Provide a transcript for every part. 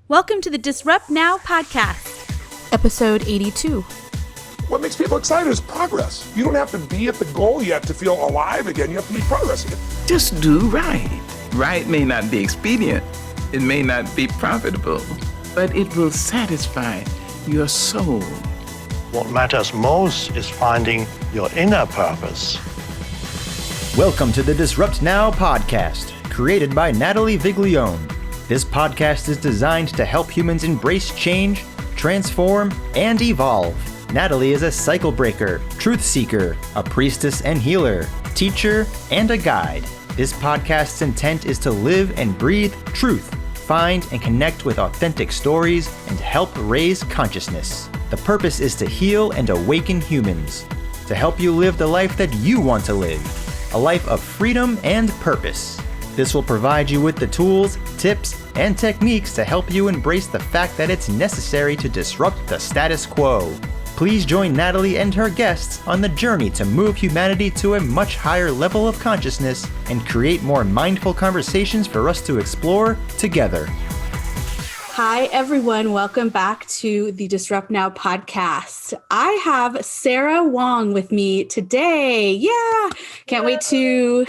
Welcome to the Disrupt Now podcast, episode 82. What makes people excited is progress. You don't have to be at the goal yet to feel alive again. You have to be progressing. Just do right. Right may not be expedient. It may not be profitable, but it will satisfy your soul. What matters most is finding your inner purpose. Welcome to the Disrupt Now podcast, created by Natalie Viglione. This podcast is designed to help humans embrace change, transform, and evolve. Natalie is a cycle breaker, truth seeker, a priestess and healer, teacher, and a guide. This podcast's intent is to live and breathe truth, find and connect with authentic stories, and help raise consciousness. The purpose is to heal and awaken humans, to help you live the life that you want to live, a life of freedom and purpose. This will provide you with the tools, tips, and techniques to help you embrace the fact that it's necessary to disrupt the status quo. Please join Natalie and her guests on the journey to move humanity to a much higher level of consciousness and create more mindful conversations for us to explore together. Hi, everyone. Welcome back to the Disrupt Now podcast. I have Sarah Wong with me today. Yeah, can't wait to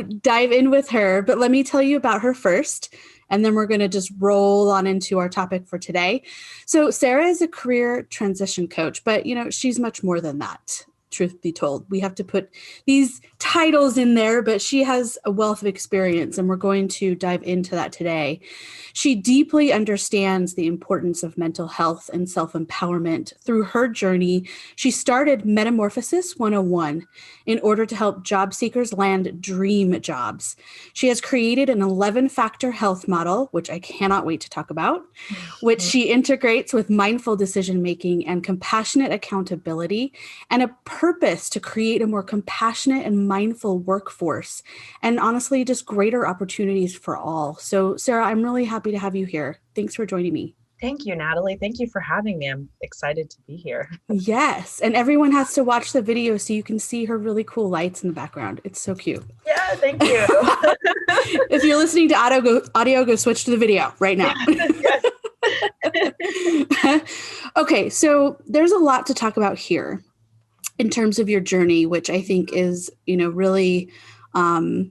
dive in with her. But let me tell you about her first, and then we're going to just roll on into our topic for today. So Sarah is a career transition coach, but she's much more than that. Truth be told, we have to put these titles in there, but she has a wealth of experience, and we're going to dive into that today. She deeply understands the importance of mental health and self-empowerment. Through her journey, she started Metamorphosis 101 in order to help job seekers land dream jobs. She has created an 11-factor health model, which I cannot wait to talk about, which she integrates with mindful decision-making and compassionate accountability, and a purpose to create a more compassionate and mindful workforce, and honestly, just greater opportunities for all. So Sarah, I'm really happy to have you here. Thanks for joining me. Thank you, Natalie. Thank you for having me. I'm excited to be here. Yes. And everyone has to watch the video so you can see her really cool lights in the background. It's so cute. Yeah, thank you. If you're listening to audio, go switch to the video right now. Okay. So there's a lot to talk about here in terms of your journey, which I think is, really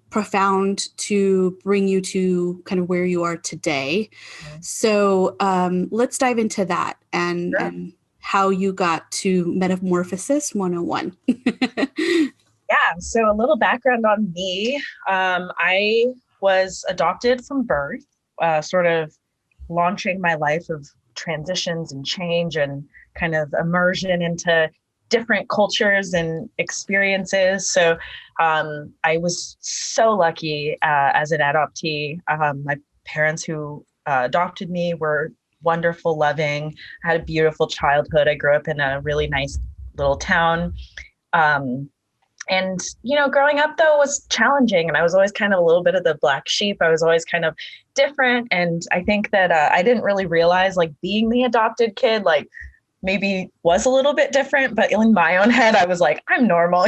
profound to bring you to kind of where you are today. So let's dive into that and how you got to Metamorphosis 101. Yeah, so a little background on me. I was adopted from birth, sort of launching my life of transitions and change and kind of immersion into different cultures and experiences. So I was so lucky as an adoptee. My parents who adopted me were wonderful, loving. I had a beautiful childhood. I grew up in a really nice little town. And, growing up, though, was challenging. And I was always kind of a little bit of the black sheep. I was always kind of different. And I think that I didn't really realize, being the adopted kid, maybe was a little bit different, but in my own head, I was like, I'm normal,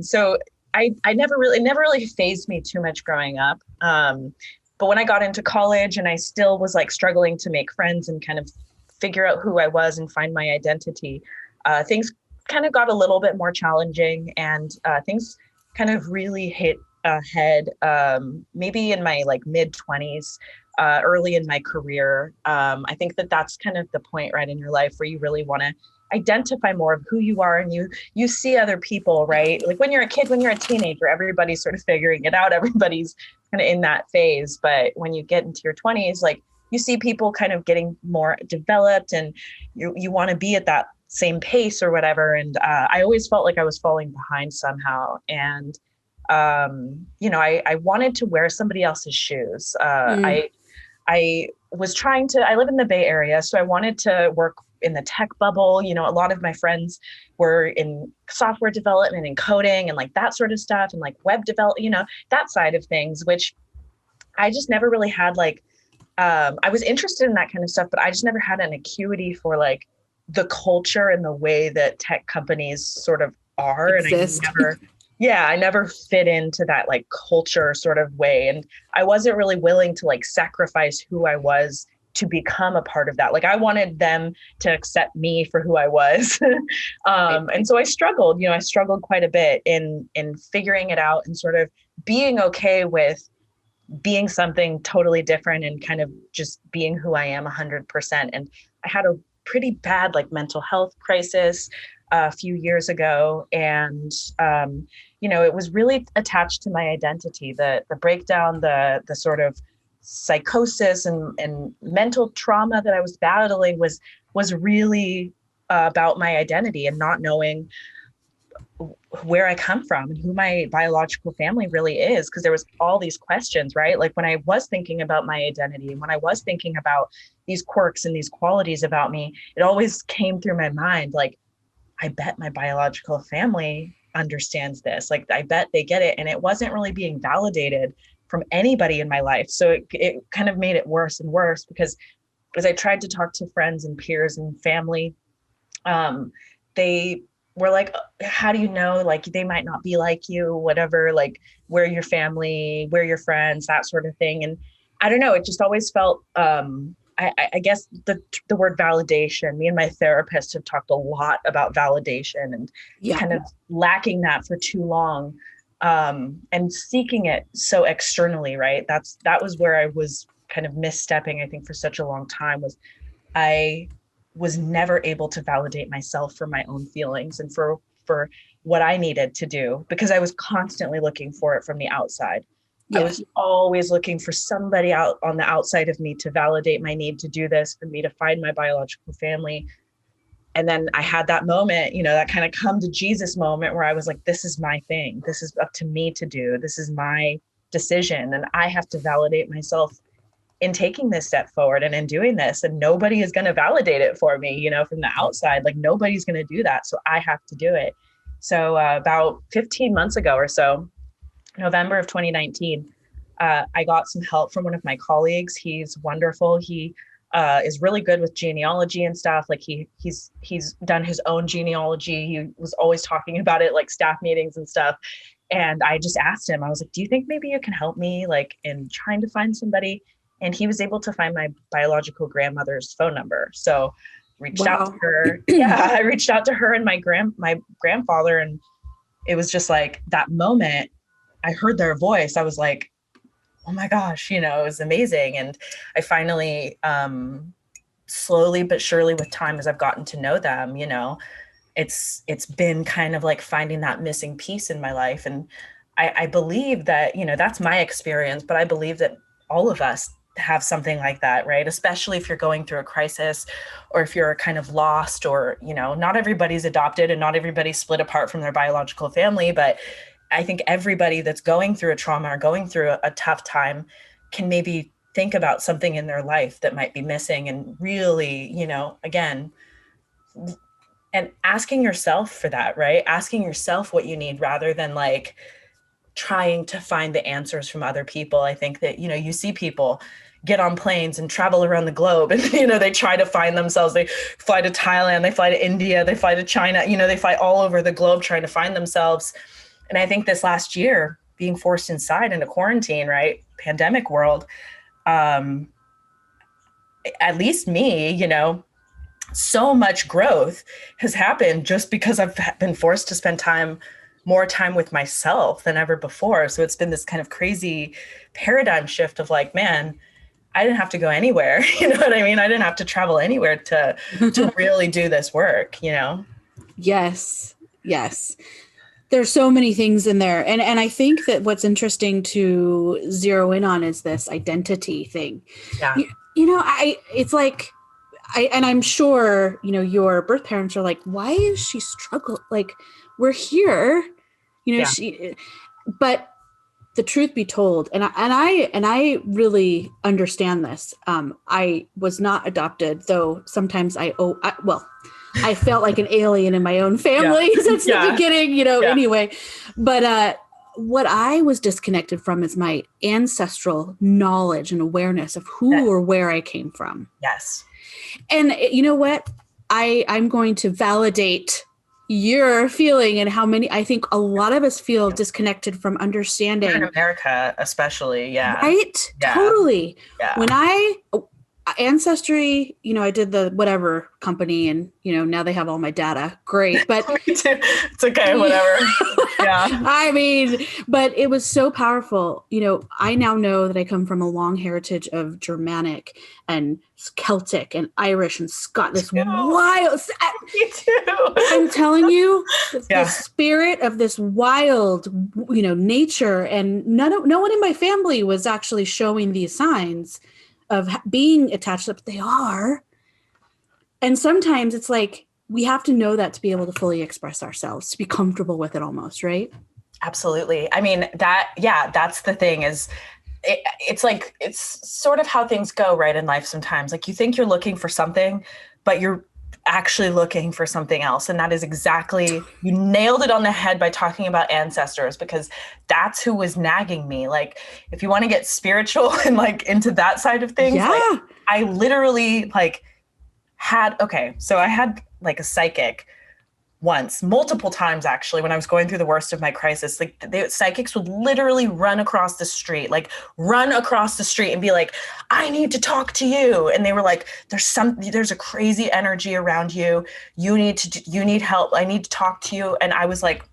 So I never really fazed me too much growing up. But when I got into college and I still was struggling to make friends and kind of figure out who I was and find my identity, things kind of got a little bit more challenging, and things kind of really hit ahead, maybe in my mid 20s. Early in my career. I think that that's kind of the point right in your life where you really want to identify more of who you are, and you see other people, right? When you're a kid, when you're a teenager, everybody's sort of figuring it out. Everybody's kind of in that phase. But when you get into your 20s, you see people kind of getting more developed, and you want to be at that same pace or whatever. And I always felt like I was falling behind somehow. And I wanted to wear somebody else's shoes. I live in the Bay Area, so I wanted to work in the tech bubble. A lot of my friends were in software development and coding and that sort of stuff, and web development, that side of things, which I just never really had I was interested in that kind of stuff, but I just never had an acuity for the culture and the way that tech companies sort of are. Exist. And I never Yeah, I never fit into that like culture sort of way. And I wasn't really willing to like sacrifice who I was to become a part of that. Like I wanted them to accept me for who I was. And so I struggled quite a bit in figuring it out and sort of being okay with being something totally different and kind of just being who I am 100%. And I had a pretty bad like mental health crisis a few years ago. And, it was really attached to my identity, the breakdown, the sort of psychosis and mental trauma that I was battling was really about my identity and not knowing where I come from and who my biological family really is. Because there was all these questions, right? Like when I was thinking about my identity and when I was thinking about these quirks and these qualities about me, it always came through my mind, like, I bet my biological family understands this. Like, I bet they get it. And it wasn't really being validated from anybody in my life. So it kind of made it worse and worse because as I tried to talk to friends and peers and family, they were like, how do you know? Like, they might not be like you, whatever, like, we're your family, we're your friends, that sort of thing. And I don't know, it just always felt, I guess the word validation, me and my therapist have talked a lot about validation and kind of lacking that for too long, and seeking it so externally, right? That was where I was kind of misstepping, I think, for such a long time. I was never able to validate myself for my own feelings and for what I needed to do, because I was constantly looking for it from the outside. I was always looking for somebody out on the outside of me to validate my need to do this, for me to find my biological family. And then I had that moment, that kind of come to Jesus moment where I was like, this is my thing. This is up to me to do. This is my decision. And I have to validate myself in taking this step forward and in doing this. And nobody is going to validate it for me, from the outside. Like, nobody's going to do that. So I have to do it. So about 15 months ago or so, November of 2019, I got some help from one of my colleagues. He's wonderful. He is really good with genealogy and stuff. Like he's done his own genealogy. He was always talking about it, like staff meetings and stuff. And I just asked him, I was like, do you think maybe you can help me like in trying to find somebody? And he was able to find my biological grandmother's phone number. So reached out to her. Yeah, I reached out to her and my grandfather. And it was just like that moment I heard their voice, I was like, oh my gosh, it was amazing. And I finally, slowly but surely with time, as I've gotten to know them, it's been kind of like finding that missing piece in my life. And I believe that, that's my experience, but I believe that all of us have something like that, right? Especially if you're going through a crisis or if you're kind of lost or, not everybody's adopted and not everybody's split apart from their biological family, but I think everybody that's going through a trauma or going through a tough time can maybe think about something in their life that might be missing and really, again, and asking yourself for that, right? Asking yourself what you need rather than like trying to find the answers from other people. I think that, you see people get on planes and travel around the globe and, they try to find themselves. They fly to Thailand, they fly to India, they fly to China, they fly all over the globe trying to find themselves. And I think this last year, being forced inside in a quarantine, right, pandemic world, at least me, so much growth has happened just because I've been forced to spend more time with myself than ever before. So it's been this kind of crazy paradigm shift of like, man, I didn't have to go anywhere. You know what I mean? I didn't have to travel anywhere to really do this work, Yes. There's so many things in there. And I think that what's interesting to zero in on is this identity thing. Yeah. It's like, and I'm sure, your birth parents are like, why is she struggling? Like, we're here, but the truth be told, and I really understand this. I was not adopted, though sometimes I felt like an alien in my own family since the beginning, anyway. But what I was disconnected from is my ancestral knowledge and awareness of who or where I came from. Yes. And you know what? I'm going to validate, you're feeling and how many, I think a lot of us feel disconnected from understanding. In America, especially. Yeah. Right? Yeah. Totally. Yeah. When Ancestry, I did the whatever company and, now they have all my data. Great. But Me too. It's okay. Whatever. Yeah. I mean, but it was so powerful. I now know that I come from a long heritage of Germanic and Celtic and Irish and Scottish. Wild. Me too. I'm telling you, Yeah. the spirit of this wild, nature, and no one in my family was actually showing these signs of being attached, but they are. And sometimes it's like, we have to know that to be able to fully express ourselves, to be comfortable with it almost, right? Absolutely. I mean, that's the thing is it's like, it's sort of how things go right in life sometimes. Like you think you're looking for something, but you're actually looking for something else. And that is exactly, you nailed it on the head by talking about ancestors, because that's who was nagging me. Like, if you want to get spiritual and like into that side of things, like, I literally like so I had like a psychic once, multiple times actually, when I was going through the worst of my crisis. Like the psychics would literally run across the street and be like, I need to talk to you. And they were like, there's a crazy energy around you. You need help. I need to talk to you. And I was like,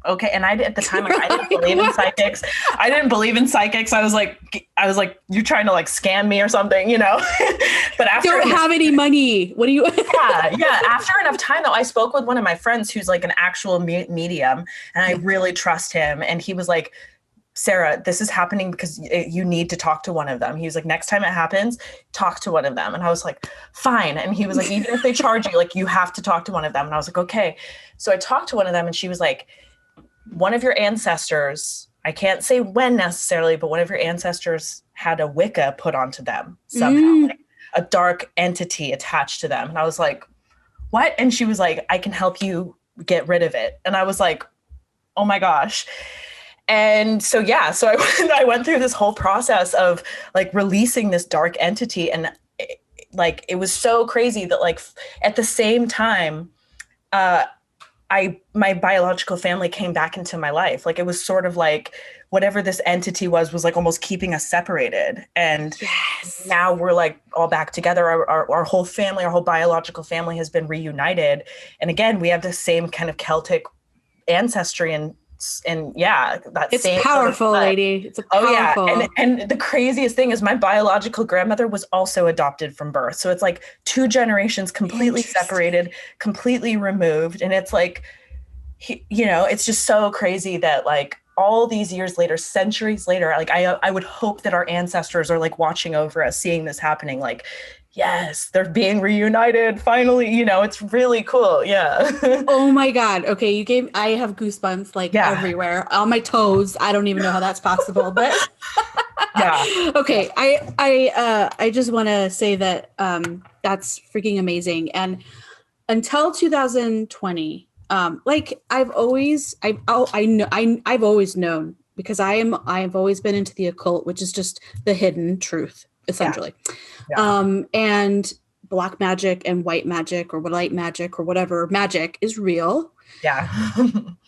okay. And at the time, I didn't believe in psychics. I was like, you're trying to like scam me or something, but after don't have any money. What do you? yeah. After enough time though, I spoke with one of my friends who's like an actual medium, and I really trust him. And he was like, Sarah, this is happening because you need to talk to one of them. He was like, next time it happens, talk to one of them. And I was like, fine. And he was like, even if they charge you, like you have to talk to one of them. And I was like, okay. So I talked to one of them, and she was like, one of your ancestors, I can't say when necessarily, but one of your ancestors had a Wicca put onto them somehow, like a dark entity attached to them. And I was like, what? And she was like, I can help you get rid of it. And I was like, oh my gosh. And so, so I went through this whole process of like releasing this dark entity. And it was so crazy that like at the same time, my biological family came back into my life. Like it was sort of like whatever this entity was like almost keeping us separated. And now we're like all back together. Our whole family, our whole biological family has been reunited. And again, we have the same kind of Celtic ancestry and it's same powerful, sort of, lady. It's powerful. Oh yeah. And the craziest thing is my biological grandmother was also adopted from birth. So it's like 2 generations completely separated, completely removed. And it's like, it's just so crazy that like all these years later, centuries later, like I would hope that our ancestors are like watching over us, seeing this happening, like, yes, they're being reunited finally. It's really cool. Yeah. Oh my God. Okay. I have goosebumps like everywhere on my toes. I don't even know how that's possible, but yeah. Okay. I just want to say that that's freaking amazing. And until 2020, I've always known, because I've always been into the occult, which is just the hidden truth, essentially. And black magic and white magic or light magic or whatever magic is real. Yeah.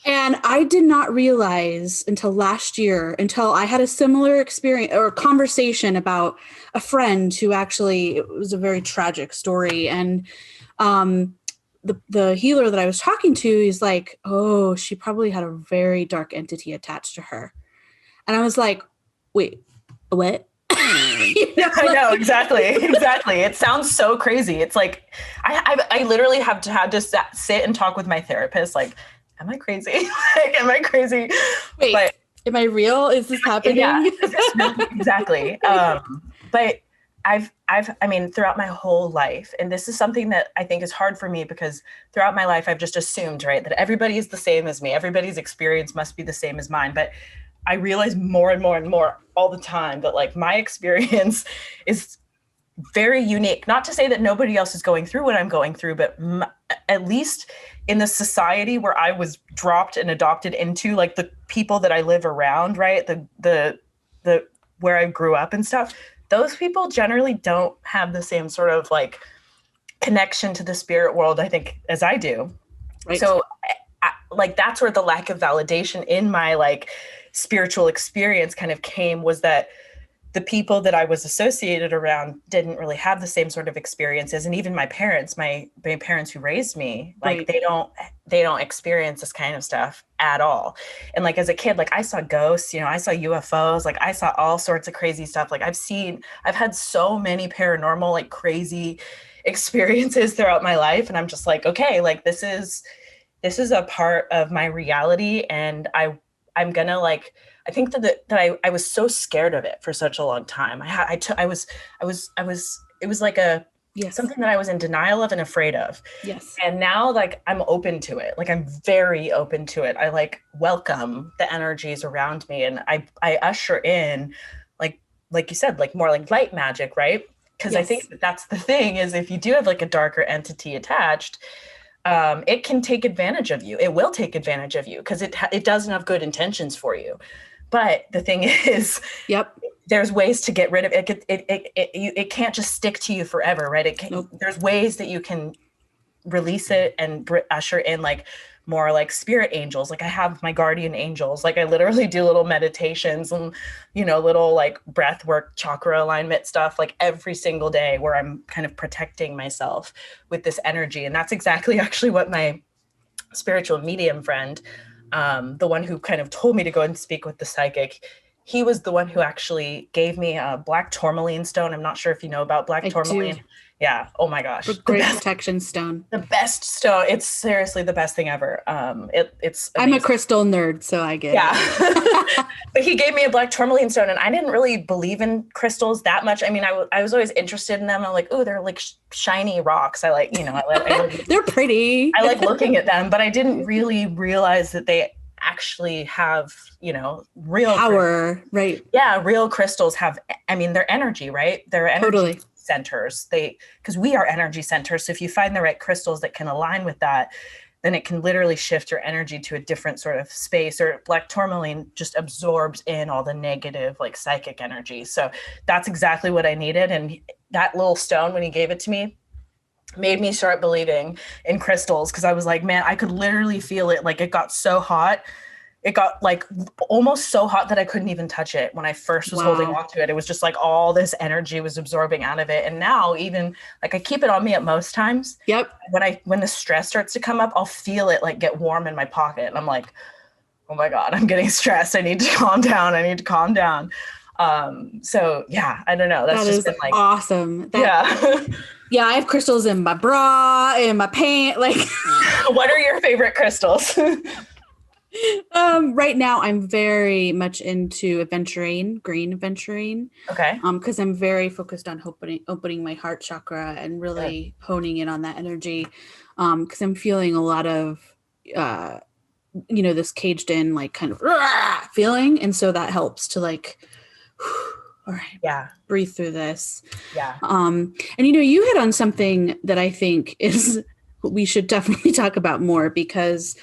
And I did not realize until last year, until I had a similar experience or conversation about a friend who actually, it was a very tragic story. And the healer that I was talking to is like, oh, she probably had a very dark entity attached to her. And I was like, wait, what? I know, exactly. It sounds so crazy. It's like, I literally have to sit and talk with my therapist. Like, am I crazy? Am I crazy? Wait, am I real? Is this happening? Yeah, exactly. But I mean, throughout my whole life, and this is something that I think is hard for me because throughout my life, I've just assumed, right, that everybody is the same as me. Everybody's experience must be the same as mine. But I realize more and more and more all the time that like my experience is very unique. Not to say that nobody else is going through what I'm going through, but at least in the society where I was dropped and adopted into, like the people that I live around, right? The where I grew up and stuff, those people generally don't have the same sort of like connection to the spirit world, I think, as I do. Right. So like, that's where the lack of validation in my like spiritual experience kind of came, was that the people that I was associated around didn't really have the same sort of experiences. And even my parents, my parents who raised me, like Right. they don't experience this kind of stuff at all. And like, as a kid, like I saw ghosts, you know, I saw UFOs, like I saw all sorts of crazy stuff. Like I've had so many paranormal, like crazy experiences throughout my life. And I'm just like, okay, like this is a part of my reality. And I'm gonna like, I think that I was so scared of it for such a long time. It was like Yes. something that I was in denial of and afraid of. Yes. And now like I'm open to it. Like I'm very open to it. I like welcome the energies around me, and I usher in like you said, like more like light magic, right? Because I think that's the thing, is if you do have like a darker entity attached, it can take advantage of you. It will take advantage of you because it doesn't have good intentions for you. But the thing is, there's ways to get rid of it. It can't just stick to you forever, right? There's ways that you can release it and usher in like more like spirit angels. Like I have my guardian angels. Like I literally do little meditations and, you know, little like breath work, chakra alignment stuff, like every single day, where I'm kind of protecting myself with this energy. And that's exactly actually what my spiritual medium friend, the one who kind of told me to go and speak with the psychic, he was the one who actually gave me a black tourmaline stone. I'm not sure if you know about black tourmaline. Do. Yeah. Oh my gosh. Great protection stone. The best stone. It's seriously the best thing ever. It's amazing. I'm a crystal nerd, so I get it. But he gave me a black tourmaline stone, and I didn't really believe in crystals that much. I mean, I was always interested in them. I'm like, oh, they're like shiny rocks. I like, you know, they're pretty. I like looking at them, but I didn't really realize that they actually have, you know, real power, right? Yeah, real crystals have, I mean, they're energy, right? They're energy centers. Because we are energy centers. So if you find the right crystals that can align with that, then it can literally shift your energy to a different sort of space. Or black tourmaline just absorbs in all the negative, like psychic energy. So that's exactly what I needed. And that little stone, when he gave it to me, made me start believing in crystals, because I was like, man, I could literally feel it. Like it got so hot. It got like almost so hot that I couldn't even touch it when I first was holding on to it. It was just like all this energy was absorbing out of it. And now even like I keep it on me at most times. Yep. When the stress starts to come up, I'll feel it like get warm in my pocket. And I'm like, oh my God, I'm getting stressed. I need to calm down. So yeah, I don't know. That's just been like awesome. Yeah. Yeah, I have crystals in my bra, in my pants. Like, what are your favorite crystals? Right now I'm very much into green aventurine. Okay. Because I'm very focused on opening my heart chakra and really honing in on that energy. Because I'm feeling a lot of, this caged in, like kind of feeling. And so that helps to like, all right, breathe through this. Yeah. And you hit on something that I think is we should definitely talk about more, because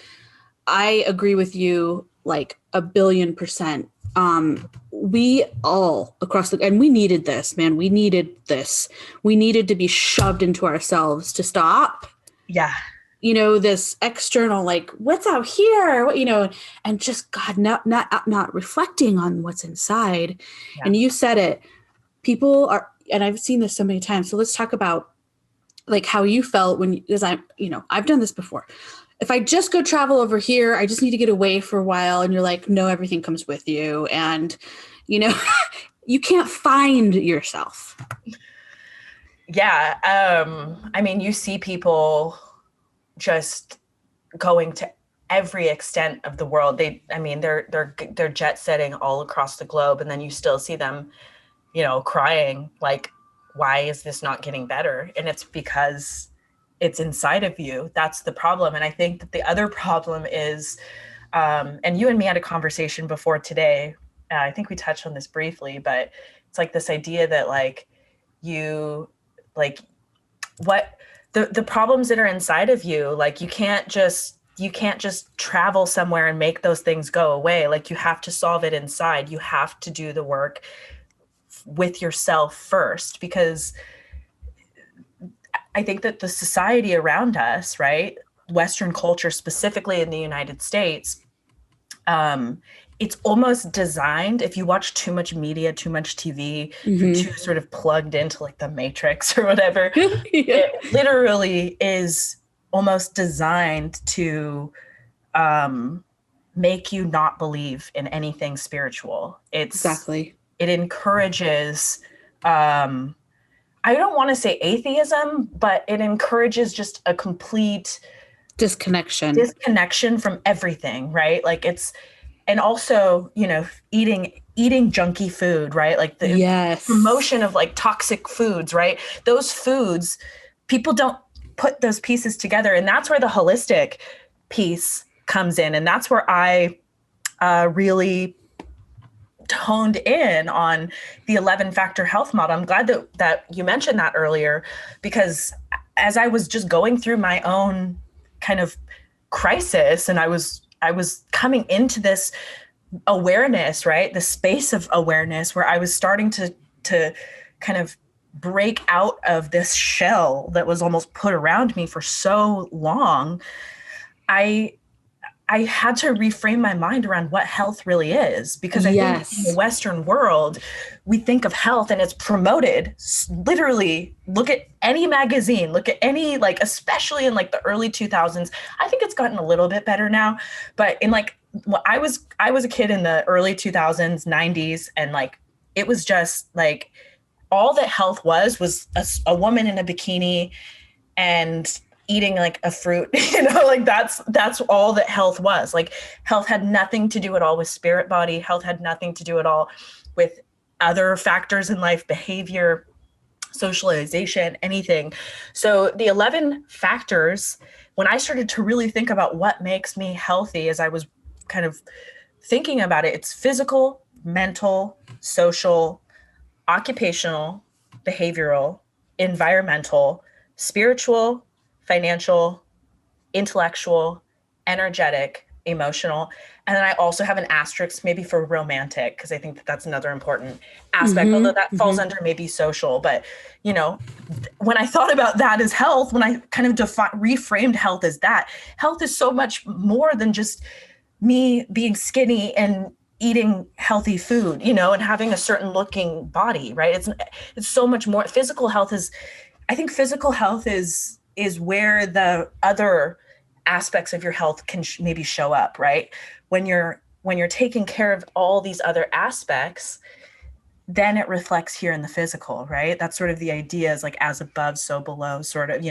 I agree with you like 1,000,000,000%. We all across and we needed this, man. We needed this. We needed to be shoved into ourselves to stop. Yeah. This external, like what's out here, and just God, not reflecting on what's inside. Yeah. And you said it, people are, and I've seen this so many times. So let's talk about like how you felt because I've done this before. If I just go travel over here, I just need to get away for a while. And you're like, no, everything comes with you. And, you can't find yourself. Yeah. I mean, you see people just going to every extent of the world. They're jet setting all across the globe. And then you still see them, crying like, why is this not getting better? And it's because it's inside of you. That's the problem. And I think that the other problem is, and you and me had a conversation before today. I think we touched on this briefly, but it's like this idea that like you, like what the problems that are inside of you, like you can't just travel somewhere and make those things go away. Like you have to solve it inside. You have to do the work with yourself first, because I think that the society around us, right, Western culture, specifically in the United States, it's almost designed, if you watch too much media, too much TV, if you're too sort of plugged into like the Matrix or whatever, it literally is almost designed to make you not believe in anything spiritual. Exactly. It encourages, I don't want to say atheism, but it encourages just a complete disconnection from everything, right? Like and also, eating junky food, right? Like the promotion of like toxic foods, right? Those foods, people don't put those pieces together. And that's where the holistic piece comes in. And that's where I really honed in on the 11-factor health model. I'm glad that you mentioned that earlier, because as I was just going through my own kind of crisis, and I was coming into this awareness, right? The space of awareness where I was starting to kind of break out of this shell that was almost put around me for so long. I had to reframe my mind around what health really is, because I think in the Western world, we think of health and it's promoted. Literally, look at any magazine, look at any, like, especially in like the early 2000s. I think it's gotten a little bit better now, but in like, I was a kid in the early 2000s, 90s, and like, it was just like, all that health was a woman in a bikini and eating like a fruit, like that's all that health was. Like, health had nothing to do at all with spirit body. Health had nothing to do at all with other factors in life, behavior, socialization, anything. So the 11 factors, when I started to really think about what makes me healthy, as I was kind of thinking about it, it's physical, mental, social, occupational, behavioral, environmental, spiritual, financial, intellectual, energetic, emotional. And then I also have an asterisk maybe for romantic, because I think that that's another important aspect, although that falls under maybe social. But, when I thought about that as health, when I kind of reframed health as that, health is so much more than just me being skinny and eating healthy food, and having a certain looking body, right? It's so much more. I think physical health is where the other aspects of your health can maybe show up, right? When you're taking care of all these other aspects, then it reflects here in the physical, right? That's sort of the idea, is like as above, so below, sort of,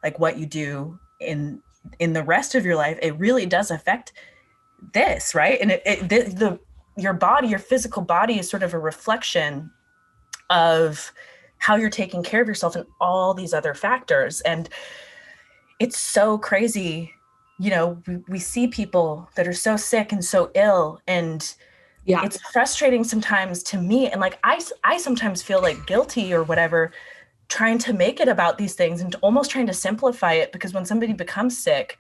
like what you do in the rest of your life, it really does affect this, right? And your body, your physical body, is sort of a reflection of how you're taking care of yourself and all these other factors. And it's so crazy. We see people that are so sick and so ill, and it's frustrating sometimes to me. And like, I sometimes feel like guilty or whatever, trying to make it about these things and almost trying to simplify it, because when somebody becomes sick,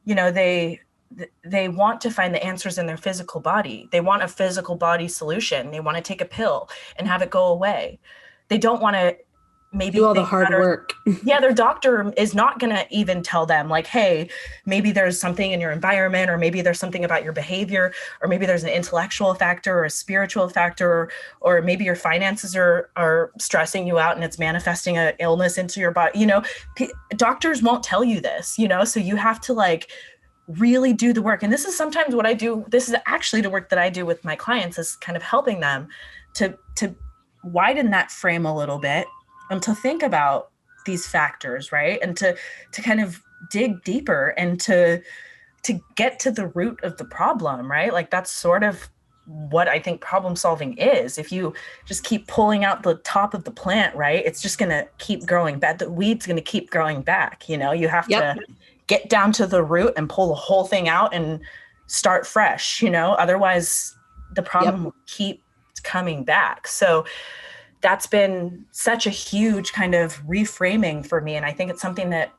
they want to find the answers in their physical body. They want a physical body solution. They want to take a pill and have it go away. They don't want to maybe do all the hard work. Their doctor is not going to even tell them like, hey, maybe there's something in your environment, or maybe there's something about your behavior, or maybe there's an intellectual factor or a spiritual factor, or maybe your finances are stressing you out and it's manifesting an illness into your body. Doctors won't tell you this, so you have to like really do the work. And this is sometimes what I do. This is actually the work that I do with my clients, is kind of helping them to widen that frame a little bit and to think about these factors, right? And to kind of dig deeper and to get to the root of the problem, right? Like, that's sort of what I think problem solving is. If you just keep pulling out the top of the plant, right, it's just going to keep growing back. The weed's going to keep growing back. You have to get down to the root and pull the whole thing out and start fresh, otherwise the problem will keep coming back. So that's been such a huge kind of reframing for me. And I think it's something that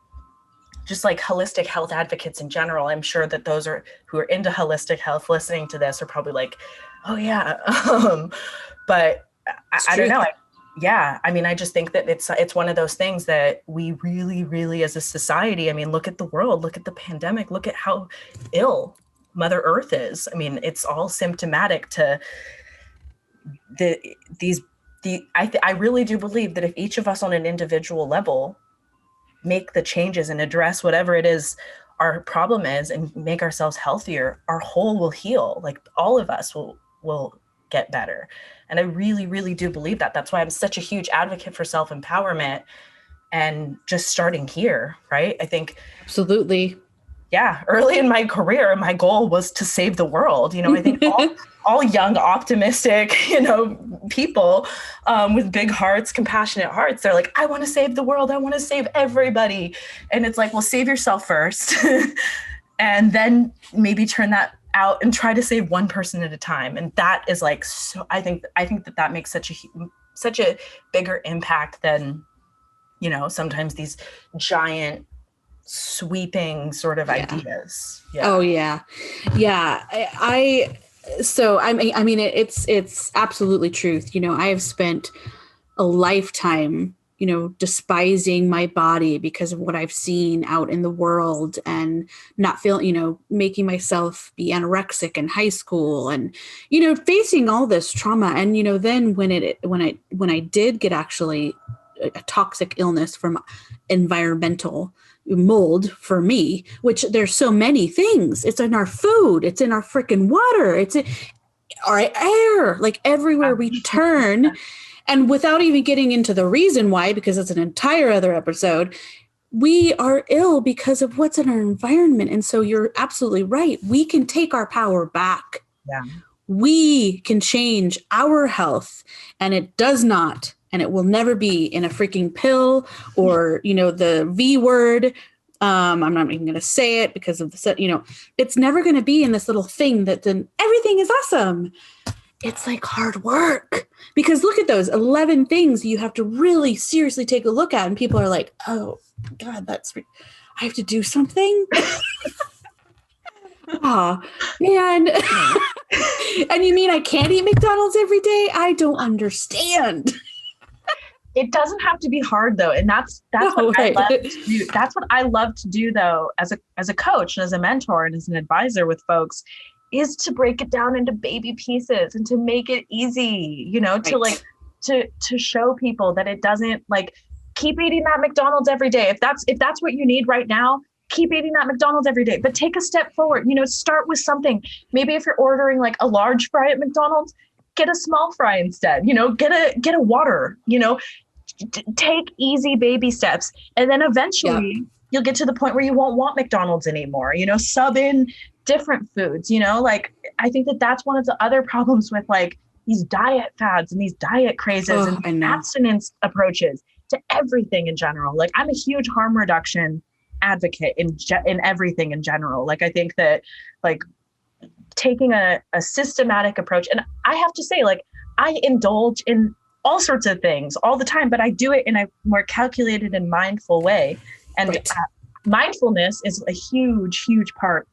just like holistic health advocates in general, I'm sure that those who are into holistic health listening to this are probably like, oh yeah. But I don't know. yeah, I mean, I just think that it's one of those things that we really, really, as a society, I mean, look at the world, look at the pandemic, look at how ill Mother Earth is. I mean, it's all symptomatic to I really do believe that if each of us on an individual level make the changes and address whatever it is our problem is and make ourselves healthier, our whole will heal. Like all of us will get better. And I really, really do believe that. That's why I'm such a huge advocate for self-empowerment and just starting here, right? I think Absolutely. yeah, early in my career, my goal was to save the world. You know, I think all young, optimistic, you know, people with big hearts, compassionate hearts, they're like, I want to save the world. I want to save everybody. And it's like, well, save yourself first and then maybe turn that out and try to save one person at a time. And that is like, so I think that makes such a bigger impact than, you know, sometimes these giant sweeping sort of ideas. Yeah. Oh yeah. Yeah. I mean, it's absolutely truth. You know, I have spent a lifetime, you know, despising my body because of what I've seen out in the world and not feeling, you know, making myself be anorexic in high school and, you know, facing all this trauma. And, you know, then when I did get actually a toxic illness from environmental mold for me, which there's so many things. It's in our food. It's in our freaking water. It's in our air, like everywhere we turn. And without even getting into the reason why, because it's an entire other episode, we are ill because of what's in our environment. And so you're absolutely right. We can take our power back. Yeah. We can change our health, and it does not. And it will never be in a freaking pill or, you know, the V word. I'm not even going to say it because of the, you know, it's never going to be in this little thing that then everything is awesome. It's like hard work, because look at those 11 things you have to really seriously take a look at. And people are like, oh God, I have to do something. Oh man. And you mean I can't eat McDonald's every day? I don't understand. It doesn't have to be hard though. And that's what I love to do. That's what I love to do though, as a coach and as a mentor and as an advisor with folks, is to break it down into baby pieces and to make it easy, you know, to show people that it doesn't like keep eating that McDonald's every day. If that's what you need right now, keep eating that McDonald's every day, but take a step forward, you know, start with something. Maybe if you're ordering like a large fry at McDonald's, get a small fry instead, you know, get a water, you know, take easy baby steps. And then eventually you'll get to the point where you won't want McDonald's anymore, you know, sub in different foods, you know, like I think that that's one of the other problems with like these diet fads and these diet crazes and abstinence approaches to everything in general. Like I'm a huge harm reduction advocate in everything in general. Like I think that like taking a systematic approach, and I have to say, like I indulge in all sorts of things all the time, but I do it in a more calculated and mindful way. And mindfulness is a huge, huge part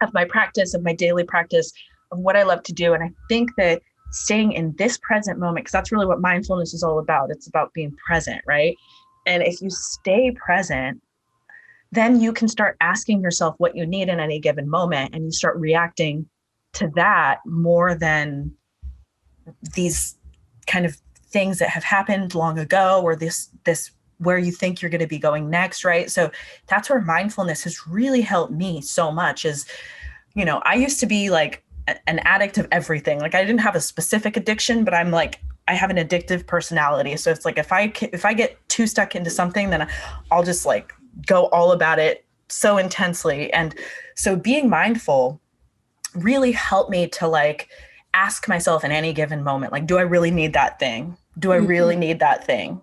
of my practice, of my daily practice, of what I love to do. And I think that staying in this present moment, because that's really what mindfulness is all about. It's about being present, right? And if you stay present, then you can start asking yourself what you need in any given moment, and you start reacting to that more than these kind of things that have happened long ago, or this where you think you're going to be going next, right? So that's where mindfulness has really helped me so much. Is, you know, I used to be like an addict of everything. Like I didn't have a specific addiction, but I'm like, I have an addictive personality. So it's like, if I get too stuck into something, then I'll just like go all about it so intensely. And so being mindful really helped me to like ask myself in any given moment, like, do I really need that thing? Do I really need that thing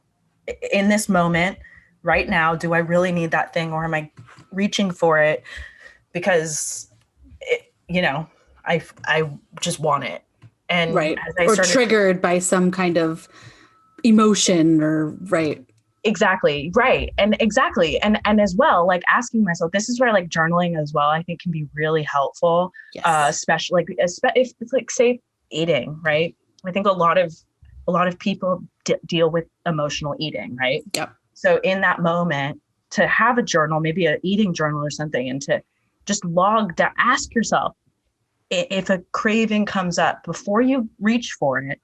in this moment right now? Do I really need that thing, or am I reaching for it because you know, I just want it? And or triggered by some kind of emotion, or Exactly. Right. And exactly. And as well, like asking myself, this is where like journaling as well, I think can be really helpful. Especially if it's like safe eating, right? I think a lot of a lot of people deal with emotional eating, right? Yep. So in that moment, to have a journal, maybe an eating journal or something, and to just log down, ask yourself, if a craving comes up, before you reach for it,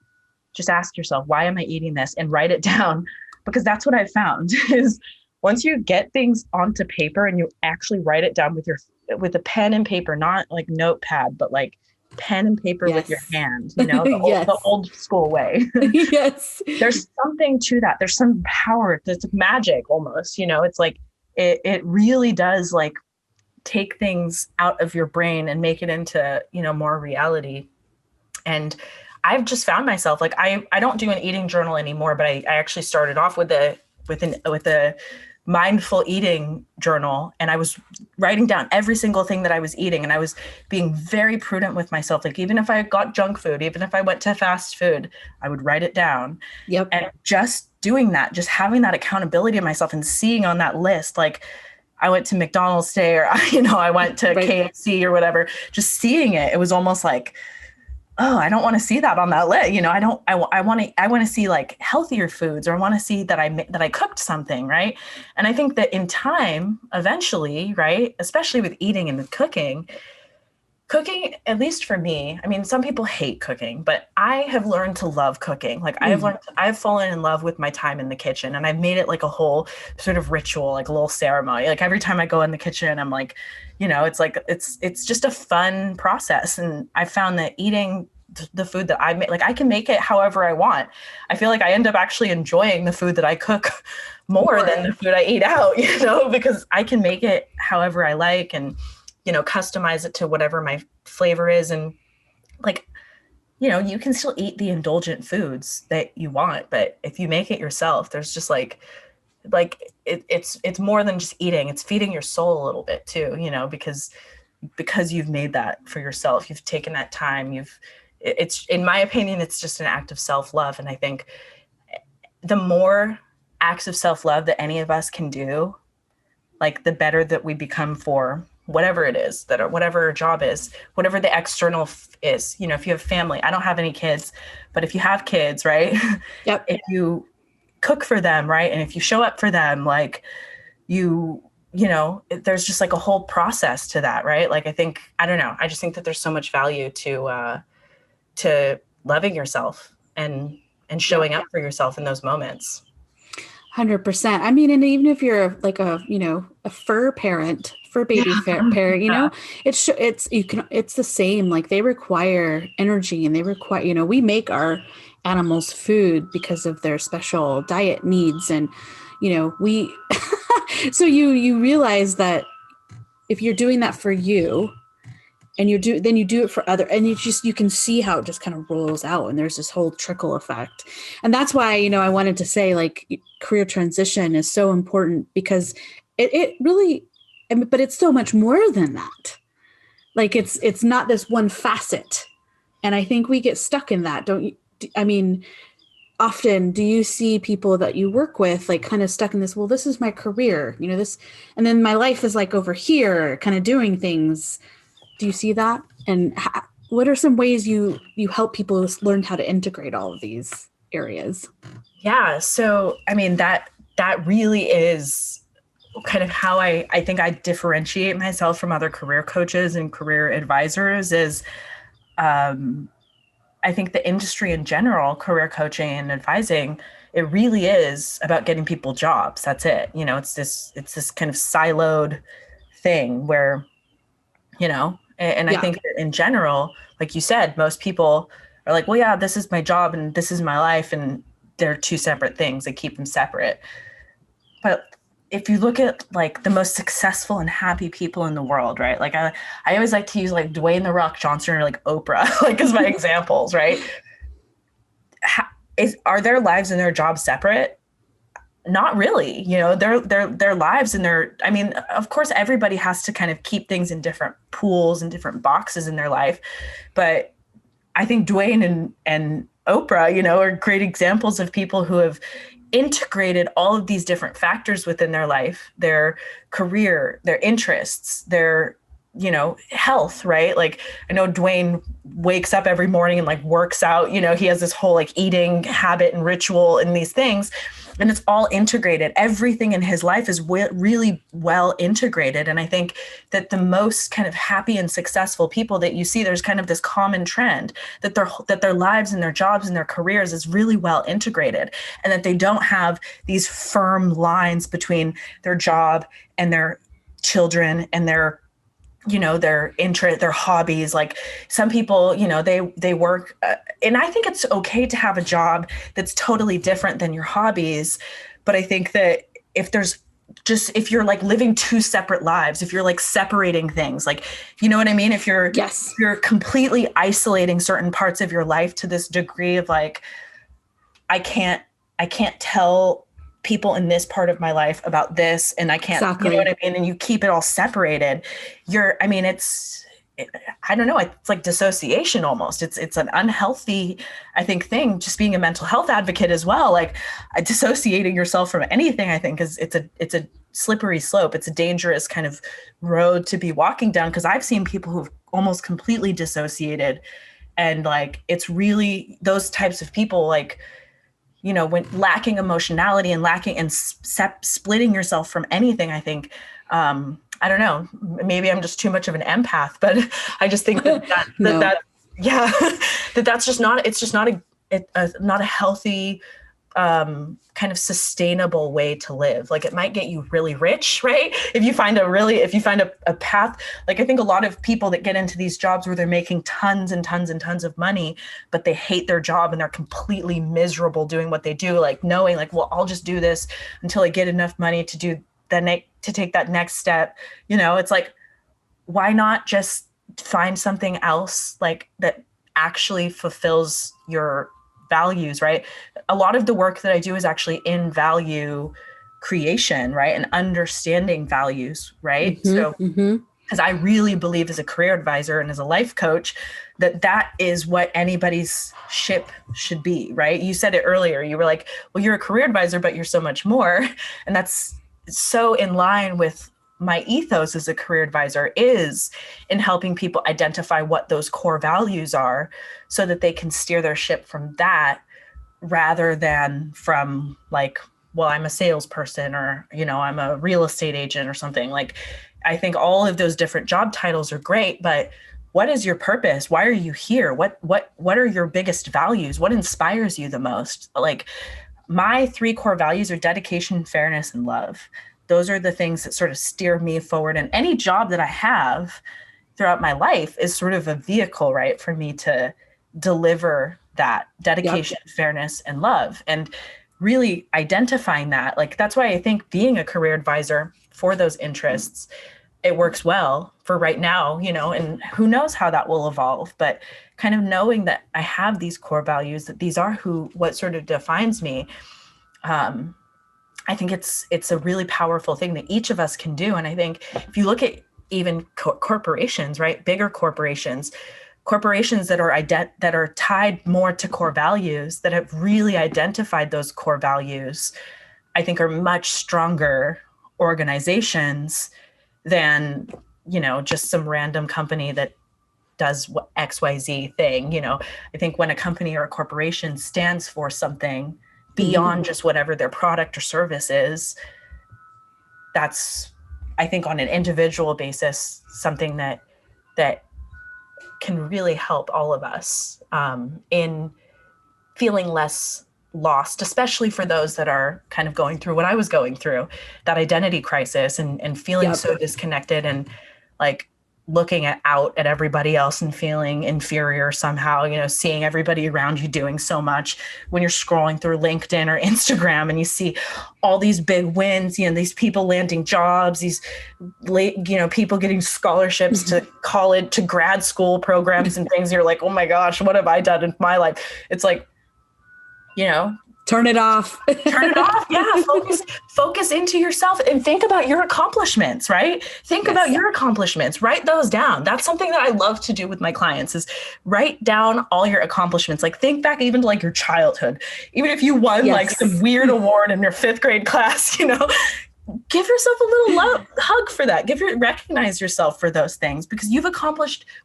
just ask yourself, why am I eating this? And write it down. Because that's what I've found is once you get things onto paper and you actually write it down with a pen and paper, not like notepad, but like pen and paper with your hand, the Yes. the old school way. Yes. There's something to that. There's some power. There's magic almost, it's like, it really does like take things out of your brain and make it into, more reality. And I've just found myself like, I don't do an eating journal anymore, but I actually started off with a mindful eating journal, and I was writing down every single thing that I was eating, and I was being very prudent with myself. Like even if I got junk food, even if I went to fast food, I would write it down. Yep. And just doing that, just having that accountability of myself and seeing on that list, like I went to McDonald's today, or I went to KFC or whatever, just seeing it, it was almost like, oh, I don't want to see that on that list. I want to see like healthier foods, or I want to see that I cooked something. Right. And I think that in time, eventually, right, especially with eating and with cooking, at least for me, I mean, some people hate cooking, but I have learned to love cooking. Like I've fallen in love with my time in the kitchen, and I've made it like a whole sort of ritual, like a little ceremony. Like every time I go in the kitchen, I'm like, it's like, it's just a fun process. And I found that eating the food that I make, like I can make it however I want. I feel like I end up actually enjoying the food that I cook more than the food I eat out, because I can make it however I like, and customize it to whatever my flavor is. And like, you can still eat the indulgent foods that you want, but if you make it yourself, there's just like it's more than just eating. It's feeding your soul a little bit too, because you've made that for yourself. You've taken that time. It's, in my opinion, it's just an act of self-love. And I think the more acts of self-love that any of us can do, like the better that we become for whatever it is, whatever our job is, whatever the external is. If you have family, I don't have any kids, but if you have kids, right? Yep. If you cook for them, right? And if you show up for them, like there's just like a whole process to that, right? Like, I don't know. I just think that there's so much value to loving yourself and showing up for yourself in those moments. 100%. I mean, and even if you're like a fur parent, fur baby parent, it's the same. Like they require energy, and they require, we make our animals food because of their special diet needs. And, we, so you realize that if you're doing that for you, and then you do it for other, and you can see how it just kind of rolls out, and there's this whole trickle effect. And that's why, I wanted to say like career transition is so important, because it really, but it's so much more than that. Like it's not this one facet. And I think we get stuck in that. Don't you? I mean, often do you see people that you work with like kind of stuck in this, well, this is my career, this, and then my life is like over here kind of doing things. Do you see that? And what are some ways you help people learn how to integrate all of these areas? Yeah. So, I mean, that really is kind of how I think I differentiate myself from other career coaches and career advisors is, I think the industry in general, career coaching and advising, it really is about getting people jobs. That's it. It's this kind of siloed thing where, and I think that in general, like you said, most people are like, well, yeah, this is my job and this is my life. And they're two separate things. They keep them separate. But if you look at like the most successful and happy people in the world, right? Like I always like to use like Dwayne "The Rock" Johnson or like Oprah, like as my examples, right? Are their lives and their jobs separate? Not really. Their lives and I mean, of course, everybody has to kind of keep things in different pools and different boxes in their life. But I think Dwayne and Oprah, are great examples of people who have integrated all of these different factors within their life, their career, their interests, their health, right? Like I know Dwayne wakes up every morning and like works out, he has this whole like eating habit and ritual and these things, and it's all integrated. Everything in his life is really well integrated. And I think that the most kind of happy and successful people that you see, there's kind of this common trend that their lives and their jobs and their careers is really well integrated, and that they don't have these firm lines between their job and their children and their their interest, their hobbies. Like some people, they work, and I think it's okay to have a job that's totally different than your hobbies. But I think that if you're like living two separate lives, if you're like separating things, like, you know what I mean? If you're completely isolating certain parts of your life to this degree of like, I can't tell people in this part of my life about this, and I can't, you know what I mean? And you keep it all separated. I don't know. It's like dissociation almost. It's an unhealthy, I think, thing, just being a mental health advocate as well. Like dissociating yourself from anything, I think it's a slippery slope. It's a dangerous kind of road to be walking down, because I've seen people who've almost completely dissociated, and like, it's really those types of people, like, when lacking emotionality and splitting yourself from anything, I think, I don't know, maybe I'm just too much of an empath, but I just think that's just not, it's just not a healthy, kind of sustainable way to live. Like it might get you really rich, right? If you find a path, like I think a lot of people that get into these jobs where they're making tons and tons and tons of money, but they hate their job and they're completely miserable doing what they do, like knowing like, well, I'll just do this until I get enough money to do to take that next step. It's like, why not just find something else like that actually fulfills your values, right? A lot of the work that I do is actually in value creation, right? And understanding values, right? Because I really believe as a career advisor and as a life coach that is what anybody's ship should be, right? You said it earlier. You were like, well, you're a career advisor, but you're so much more. And that's so in line with my ethos as a career advisor, is in helping people identify what those core values are so that they can steer their ship from that, rather than from like, well, I'm a salesperson, or, I'm a real estate agent or something. Like, I think all of those different job titles are great, but what is your purpose? Why are you here? What are your biggest values? What inspires you the most? Like, my 3 core values are dedication, fairness, and love. Those are the things that sort of steer me forward. And any job that I have throughout my life is sort of a vehicle, right, for me to deliver that dedication, fairness, and love. And really identifying that, like, that's why I think being a career advisor for those interests, it works well for right now, and who knows how that will evolve, but kind of knowing that I have these core values, that these are what sort of defines me. I think it's a really powerful thing that each of us can do. And I think if you look at even corporations, right, bigger corporations that are tied more to core values, that have really identified those core values, I think are much stronger organizations than, just some random company that does XYZ thing. I think when a company or a corporation stands for something beyond just whatever their product or service is, that's, I think, on an individual basis, something that can really help all of us in feeling less lost, especially for those that are kind of going through what I was going through, that identity crisis, and feeling so disconnected, and like looking out at everybody else and feeling inferior somehow, seeing everybody around you doing so much. When you're scrolling through LinkedIn or Instagram and you see all these big wins, these people landing jobs, these, people getting scholarships to college, to grad school programs and things. You're like, oh my gosh, what have I done in my life? It's like, turn it off. Turn it off. Yeah. Focus into yourself and think about your accomplishments, right? Think about your accomplishments, write those down. That's something that I love to do with my clients, is write down all your accomplishments. Like, think back even to like your childhood, even if you won like some weird award in your 5th grade class, give yourself a little hug for that. Recognize yourself for those things, because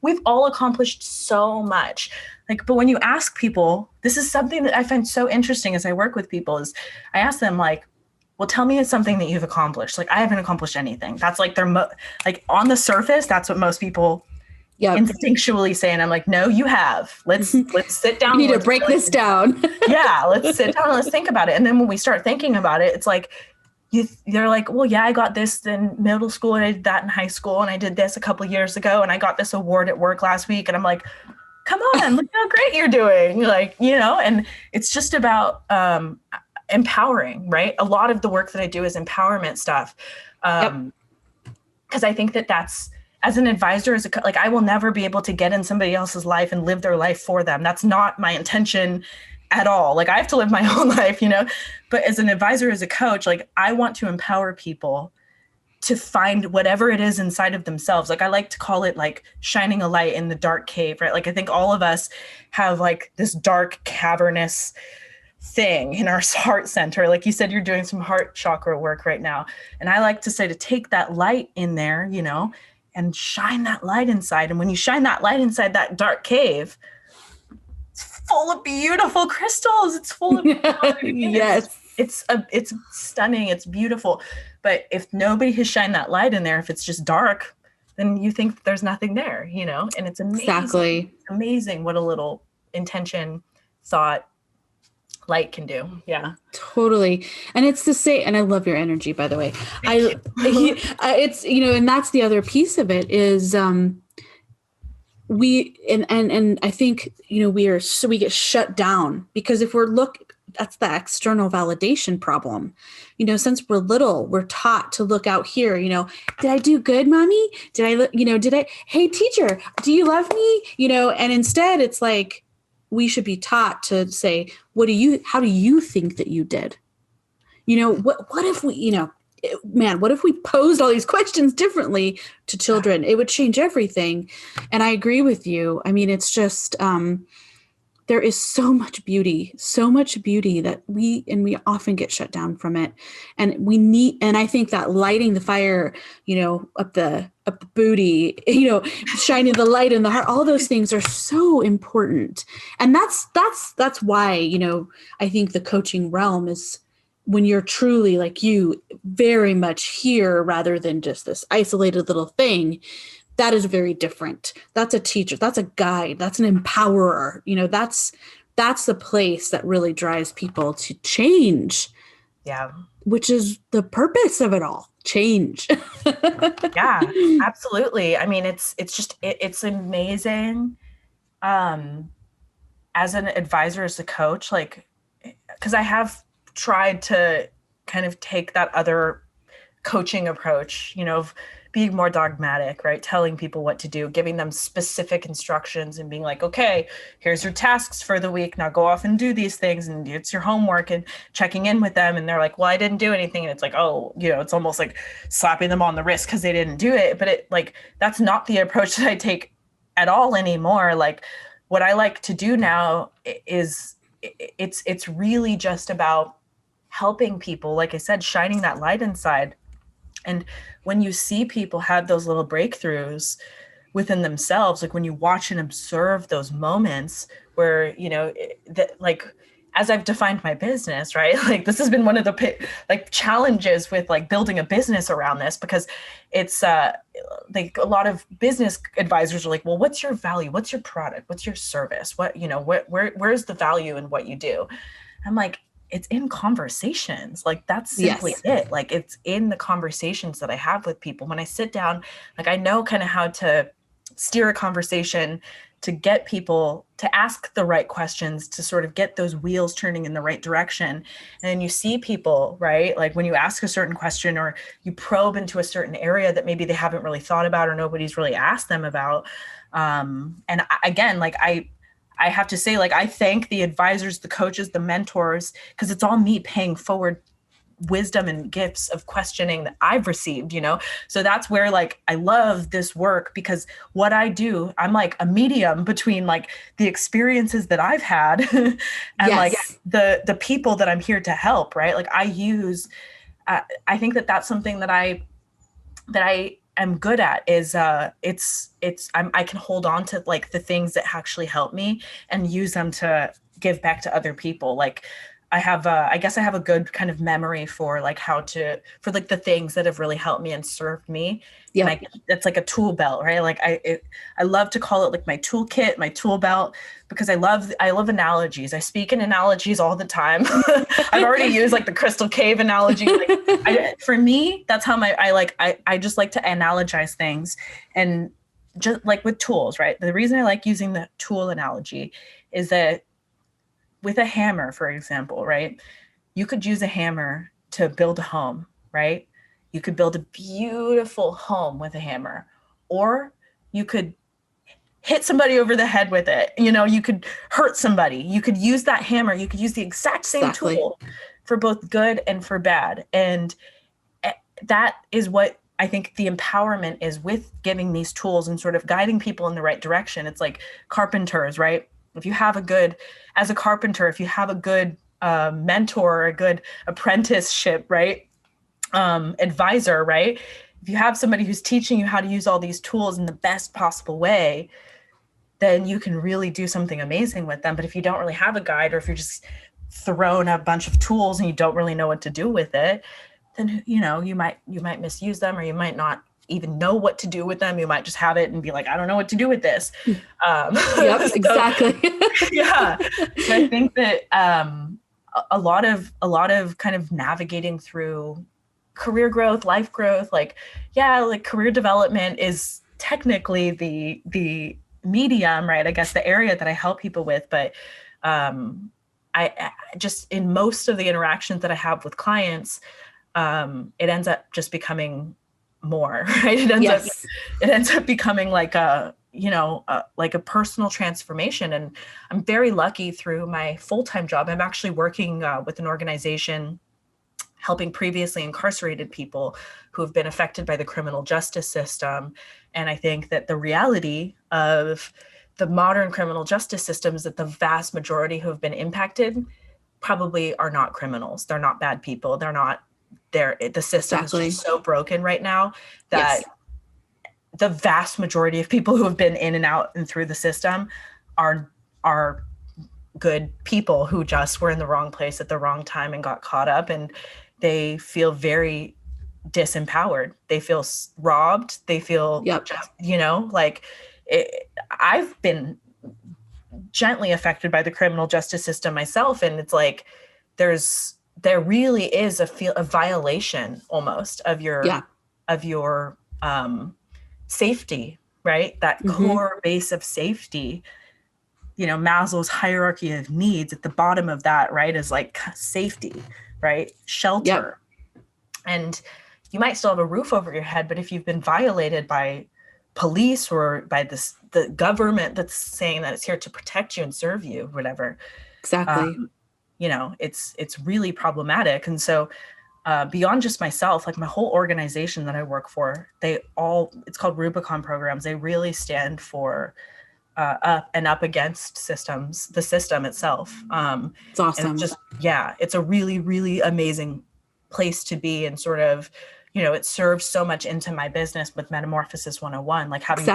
we've all accomplished so much. Like, but when you ask people, this is something that I find so interesting as I work with people, is I ask them like, well, tell me something that you've accomplished. Like, I haven't accomplished anything. That's like like on the surface, that's what most people instinctually say. And I'm like, no, you have. Let's sit down. You need to break this down. Yeah, let's sit down and let's think about it. And then when we start thinking about it, it's like, they're like, well, yeah, I got this in middle school and I did that in high school and I did this a couple of years ago and I got this award at work last week. And I'm like, come on, look how great you're doing. Like, and it's just about empowering, right? A lot of the work that I do is empowerment stuff. Because I think that's, as an advisor, like, I will never be able to get in somebody else's life and live their life for them. That's not my intention at all. Like, I have to live my own life, but as an advisor, as a coach, like, I want to empower people to find whatever it is inside of themselves. Like, I like to call it like shining a light in the dark cave, right? Like, I think all of us have like this dark cavernous thing in our heart center. Like you said, you're doing some heart chakra work right now. And I like to say to take that light in there, and shine that light inside. And when you shine that light inside that dark cave, it's full of beautiful crystals. It's full of yes. It's stunning. It's beautiful. But if nobody has shined that light in there, if it's just dark, then you think there's nothing there, and it's amazing. Exactly. It's amazing what a little intention, thought, light can do. Yeah, totally. And it's the same. And I love your energy, by the way. It's, and that's the other piece of it is, we I think, we get shut down because if that's the external validation problem. Since we're little, we're taught to look out here, did I do good, mommy? Hey teacher, do you love me? And instead it's like, we should be taught to say, how do you think that you did? What if we, what if we posed all these questions differently to children? It would change everything. And I agree with you. I mean, it's just, there is so much beauty that we often get shut down from it. And and I think that lighting the fire, up the booty, shining the light in the heart, all those things are so important. And that's why, I think the coaching realm is when you're truly like you very much here rather than just this isolated little thing. That is very different. That's a teacher. That's a guide. That's an empowerer. That's the place that really drives people to change. Yeah. Which is the purpose of it all. Change. Yeah, absolutely. I mean, it's amazing. As an advisor, as a coach, like, because I have tried to kind of take that other coaching approach, of being more dogmatic, right? Telling people what to do, giving them specific instructions and being like, okay, here's your tasks for the week. Now go off and do these things. And it's your homework, and checking in with them. And they're like, well, I didn't do anything. And it's like, oh, it's almost like slapping them on the wrist because they didn't do it. But that's not the approach that I take at all anymore. Like, what I like to do now is it's really just about helping people, like I said, shining that light inside. And when you see people have those little breakthroughs within themselves, like when you watch and observe those moments where, like, as I've defined my business, right? Like, this has been one of the challenges with like building a business around this, because it's like a lot of business advisors are like, well, what's your value? What's your product? What's your service? Where's the value in what you do? I'm like, it's in conversations. Like, that's simply it. Like, it's in the conversations that I have with people. When I sit down, like, I know kind of how to steer a conversation to get people to ask the right questions, to sort of get those wheels turning in the right direction. And then you see people, right? Like, when you ask a certain question or you probe into a certain area that maybe they haven't really thought about or nobody's really asked them about. Again, like, I have to say, like, I thank the advisors, the coaches, the mentors, because it's all me paying forward wisdom and gifts of questioning that I've received, So that's where, like, I love this work, because what I do, I'm like a medium between like the experiences that I've had and like the people that I'm here to help, right? Like, I use I think that that's something that I am good at is I can hold on to like the things that actually help me and use them to give back to other people. Like I guess I have a good kind of memory for like for like the things that have really helped me and served me. Yeah. And it's like a tool belt, right? Like I love to call it like my toolkit, my tool belt, because I love analogies. I speak in analogies all the time. I've already used like the crystal cave analogy. Like for me, that's how I just like to analogize things, and just like with tools, right? The reason I like using the tool analogy is that with a hammer, for example, right? You could use a hammer to build a home, right? You could build a beautiful home with a hammer, or you could hit somebody over the head with it. You know, you could hurt somebody. You could use that hammer. You could use the exact same tool for both good and for bad. And that is what I think the empowerment is with giving these tools and sort of guiding people in the right direction. It's like carpenters, right? If you have as a carpenter, if you have a good mentor or a good apprenticeship, right? Advisor, right? If you have somebody who's teaching you how to use all these tools in the best possible way, then you can really do something amazing with them. But if you don't really have a guide, or if you're just thrown a bunch of tools and you don't really know what to do with it, then, you know, you might misuse them, or you might not even know what to do with them. You might just have it and be like, I don't know what to do with this. Yep, exactly. Yeah. So I think that a lot of kind of navigating through career growth, life growth, like career development is technically the medium, right? I guess the area that I help people with, but I just, in most of the interactions that I have with clients, it ends up just becoming more, right? It ends up becoming like a personal transformation. And I'm very lucky through my full-time job. I'm actually working with an organization helping previously incarcerated people who have been affected by the criminal justice system. And I think that the reality of the modern criminal justice system is that the vast majority who have been impacted probably are not criminals. They're not bad people. The system is just so broken right now that the vast majority of people who have been in and out and through the system are good people who just were in the wrong place at the wrong time and got caught up, and they feel very disempowered. They feel robbed. They feel just, I've been gently affected by the criminal justice system myself. And it's like, there really is a violation almost of your safety, right? That core base of safety, Maslow's hierarchy of needs, at the bottom of that, right, is like safety, right? Shelter. Yep. And you might still have a roof over your head, but if you've been violated by police or by the government that's saying that it's here to protect you and serve you, whatever. Exactly. It's really problematic. And so beyond just myself, like my whole organization that I work for, it's called Rubicon programs. They really stand for up against systems, the system itself. It's awesome. It's a really, really amazing place to be, and sort of, it serves so much into my business with Metamorphosis 101, like having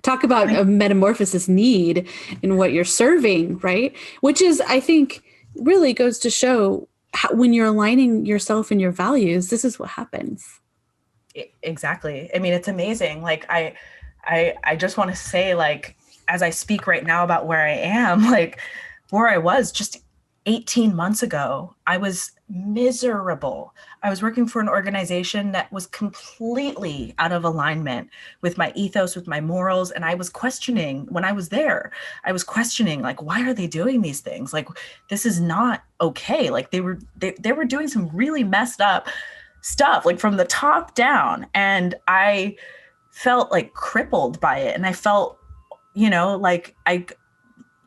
talk about a metamorphosis need in what you're serving, right? Which is, I think, really goes to show how, when you're aligning yourself and your values, this is what happens. Exactly. I mean, it's amazing. Like I just want to say, like, as I speak right now about where I am, like where I was just 18 months ago, I was miserable. I was working for an organization that was completely out of alignment with my ethos, with my morals. And I was questioning, when I was there, like, why are they doing these things? Like, this is not okay. Like they were doing some really messed up stuff, like from the top down. And I felt like crippled by it. And I felt, like I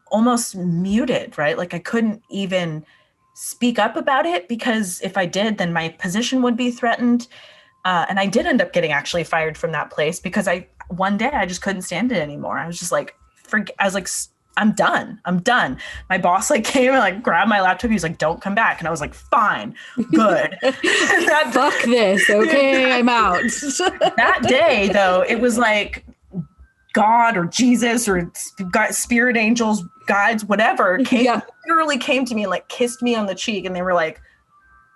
almost muted, right? Like I couldn't even speak up about it, because if I did, then my position would be threatened. And I did end up getting actually fired from that place, because one day I just couldn't stand it anymore. I was just like, I'm done. I'm done. My boss like came and like grabbed my laptop. He was like, don't come back. And I was like, fine, good. Fuck this. Okay, I'm out. That day though, it was like God or Jesus or spirit angels, guides, whatever, literally came to me and like kissed me on the cheek. And they were like,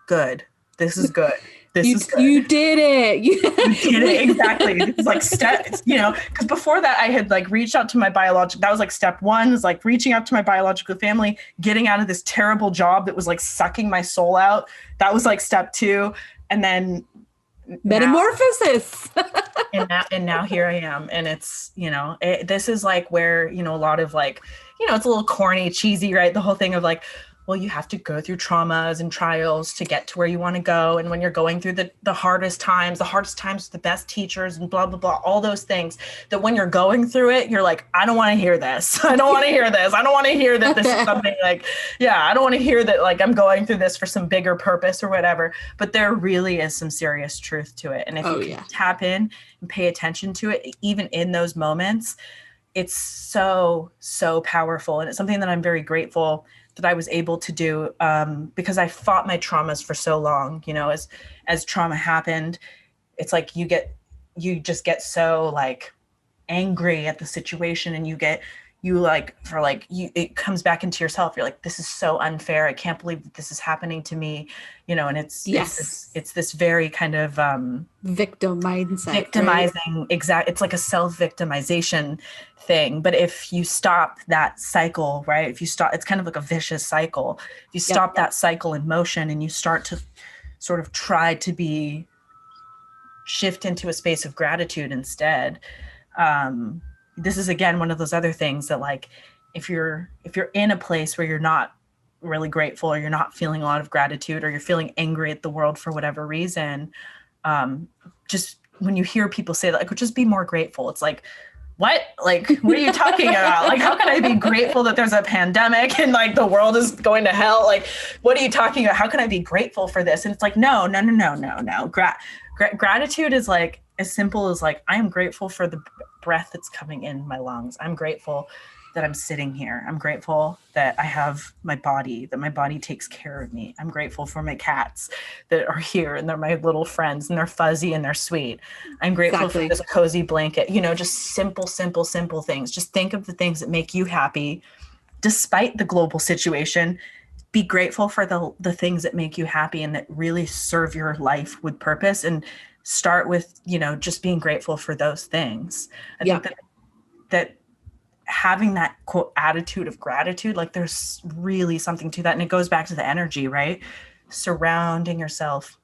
good. This is good. You did it. You did it. Exactly. It's like steps, because before that I had like reached out to my biological, that was like step one, is like reaching out to my biological family, getting out of this terrible job that was like sucking my soul out. That was like step two. And then metamorphosis. and now here I am. And it's, this is like where, a lot of like, it's a little corny, cheesy, right? The whole thing of like, well, you have to go through traumas and trials to get to where you want to go. And when you're going through the hardest times with the best teachers and blah, blah, blah, all those things, that when you're going through it, you're like, I don't want to hear this. I don't want to hear this. I don't want to hear that this is something like, I don't want to hear that like I'm going through this for some bigger purpose or whatever. But there really is some serious truth to it. And if you can tap in and pay attention to it, even in those moments, it's so, so powerful. And it's something that I'm very grateful that I was able to do, because I fought my traumas for so long. As trauma happened, it's like you just get so like angry at the situation, and it comes back into yourself. You're like, this is so unfair. I can't believe that this is happening to me, and it's this very kind of victim mindset, victimizing, right? Exactly. It's like a self-victimization thing. But if you stop that cycle, right? If you stop, it's kind of like a vicious cycle. If you stop that cycle in motion and you start to sort of try to shift into a space of gratitude instead. This is again one of those other things that like if you're in a place where you're not really grateful, or you're not feeling a lot of gratitude, or you're feeling angry at the world for whatever reason, just when you hear people say that, like, just be more grateful. It's like, what? Like, what are you talking about? Like, how can I be grateful that there's a pandemic and like the world is going to hell? Like, what are you talking about? How can I be grateful for this? And it's like, no. Gratitude is like as simple as like, I am grateful for the breath that's coming in my lungs. I'm grateful that I'm sitting here. I'm grateful that I have my body, that my body takes care of me. I'm grateful for my cats that are here and they're my little friends and they're fuzzy and they're sweet. I'm grateful for this cozy blanket, just simple things. Just think of the things that make you happy despite the global situation. Be grateful for the things that make you happy and that really serve your life with purpose, and start with, just being grateful for those things. I think that having that quote attitude of gratitude, like there's really something to that. And it goes back to the energy, right? Surrounding yourself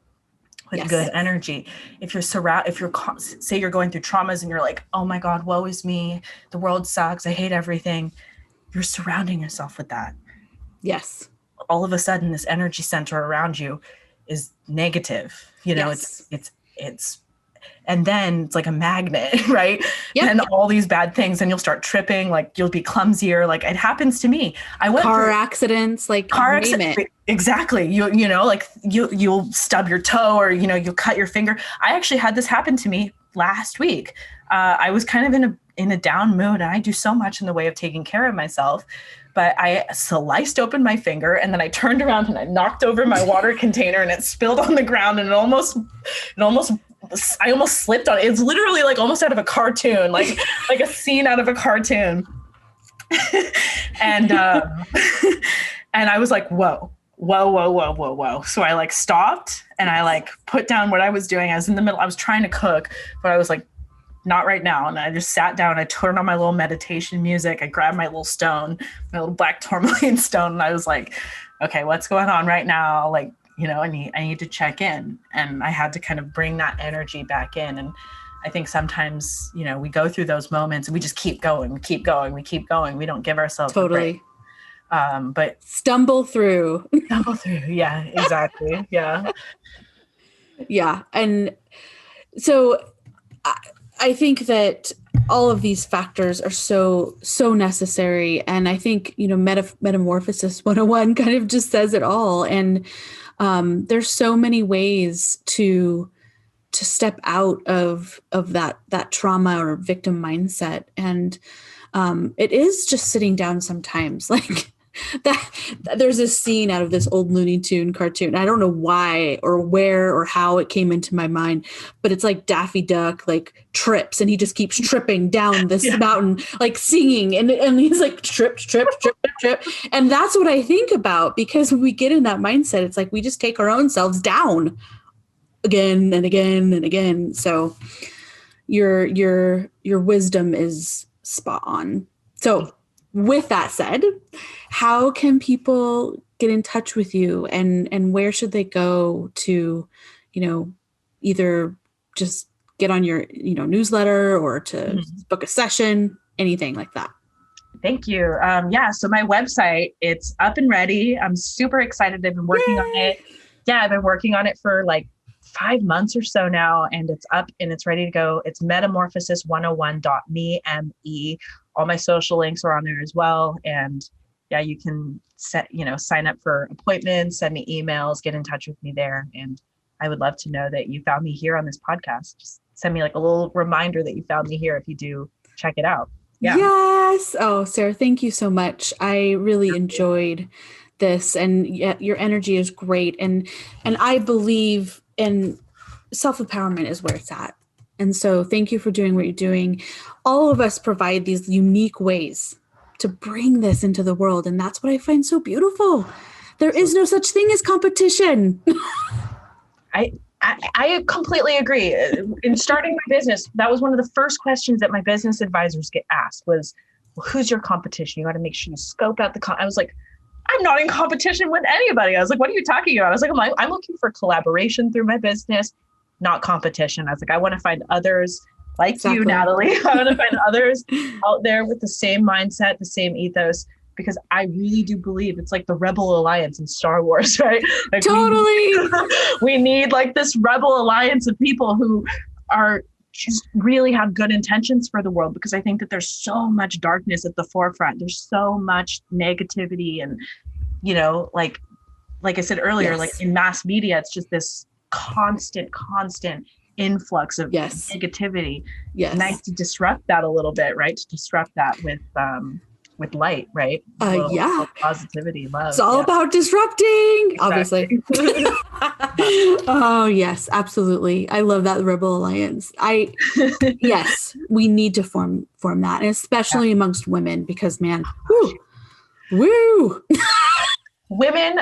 with good energy. If you're say you're going through traumas and you're like, oh my God, woe is me. The world sucks. I hate everything. You're surrounding yourself with that. Yes. All of a sudden this energy center around you is negative. It's and then it's like a magnet, right? Yep. And all these bad things, and you'll start tripping, like you'll be clumsier. Like it happens to me. I went car through accidents, like car accidents. Exactly. You'll stub your toe, or, you'll cut your finger. I actually had this happen to me last week. I was kind of in a down mood, and I do so much in the way of taking care of myself. But I sliced open my finger, and then I turned around and I knocked over my water container, and it spilled on the ground, and I almost slipped on it. It's literally like almost out of a cartoon, like a scene out of a cartoon. and I was like, whoa. So I like stopped and I like put down what I was doing. I was in the middle. I was trying to cook, but I was like, not right now. And I just sat down. I turned on my little meditation music. I grabbed my little stone, my little black tourmaline stone. And I was like, okay, what's going on right now? Like, I need to check in. And I had to kind of bring that energy back in. And I think sometimes, we go through those moments and we just keep going. We keep going. We don't give ourselves a break. But stumble through. Yeah, exactly. Yeah. Yeah. And so I think that all of these factors are so necessary. And I think, Metamorphosis 101 kind of just says it all. And there's so many ways to step out of that trauma or victim mindset. And it is just sitting down sometimes. Like that, there's a scene out of this old Looney Tune cartoon. I don't know why or where or how it came into my mind, but it's like Daffy Duck like trips and he just keeps tripping down this mountain, like singing, and he's like trip. And that's what I think about, because when we get in that mindset, it's like we just take our own selves down again and again and again. So your wisdom is spot on. So with that said, how can people get in touch with you, and where should they go to, either just get on your, newsletter or to book a session, anything like that? Thank you. So my website, it's up and ready. I'm super excited. I've been working on it. Yeah, I've been working on it for like 5 months or so now, and it's up and it's ready to go. It's metamorphosis101.me, M-E. All my social links are on there as well. And yeah, you can sign up for appointments, send me emails, get in touch with me there. And I would love to know that you found me here on this podcast. Just send me like a little reminder that you found me here if you do check it out. Yeah. Yes. Oh, Sarah, thank you so much. I really enjoyed this, and your energy is great. And I believe in self-empowerment is where it's at. And so thank you for doing what you're doing. All of us provide these unique ways to bring this into the world. And that's what I find so beautiful. There is no such thing as competition. I completely agree. In starting my business, that was one of the first questions that my business advisors get asked was, well, who's your competition? You got to make sure you scope out I was like, I'm not in competition with anybody. I was like, what are you talking about? I was like, I'm looking for collaboration through my business, not competition. I was like, I want to find others like you, Natalie. I want to find others out there with the same mindset, the same ethos, because I really do believe it's like the Rebel Alliance in Star Wars, right? Like totally. We need like this Rebel Alliance of people who are just really have good intentions for the world, because I think that there's so much darkness at the forefront. There's so much negativity, and like I said earlier, like in mass media, it's just this constant influx of negativity. Yes. Nice to disrupt that a little bit, right? To disrupt that with light, right? Positivity, love. It's all about disrupting, obviously. Oh yes, absolutely. I love that Rebel Alliance. Yes, we need to form that, and especially amongst women, because man, woo. Women,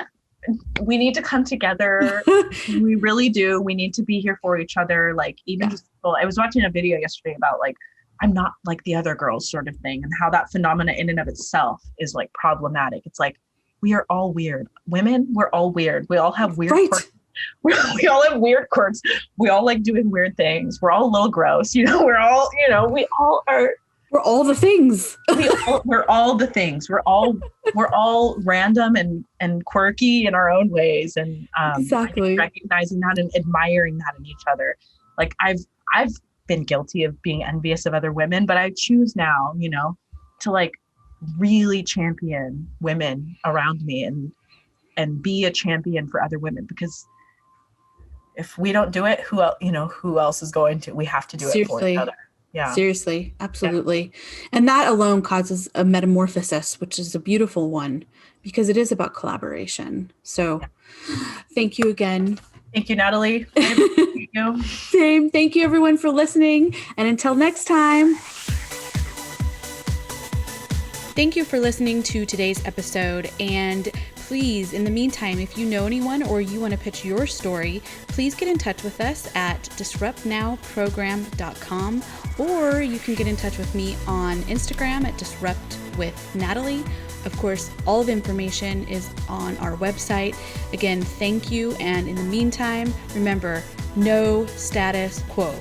we need to come together. We really do. We need to be here for each other. Like I was watching a video yesterday about like, I'm not like the other girls sort of thing, and how that phenomena in and of itself is like problematic. It's like, we are all weird. Women, we're all weird. We all have weird quirks. We all have weird quirks. We all like doing weird things. We're all a little gross. We're all, we all are. We're all the things. We're all the things. We're all random and quirky in our own ways. And exactly, recognizing that and admiring that in each other. Like I've been guilty of being envious of other women, but I choose now, to like really champion women around me and be a champion for other women, because if we don't do it, who else is going to? We have to do it for each other. Yeah. Seriously. Absolutely. Yeah. And that alone causes a metamorphosis, which is a beautiful one, because it is about collaboration. So thank you again. Thank you, Natalie. Thank you. Same. Thank you everyone for listening. And until next time. Thank you for listening to today's episode. And please, in the meantime, if you know anyone or you want to pitch your story, please get in touch with us at disruptnowprogram.com, or you can get in touch with me on Instagram at disruptwithnatalie. Of course, all the information is on our website. Again, thank you. And in the meantime, remember, no status quo.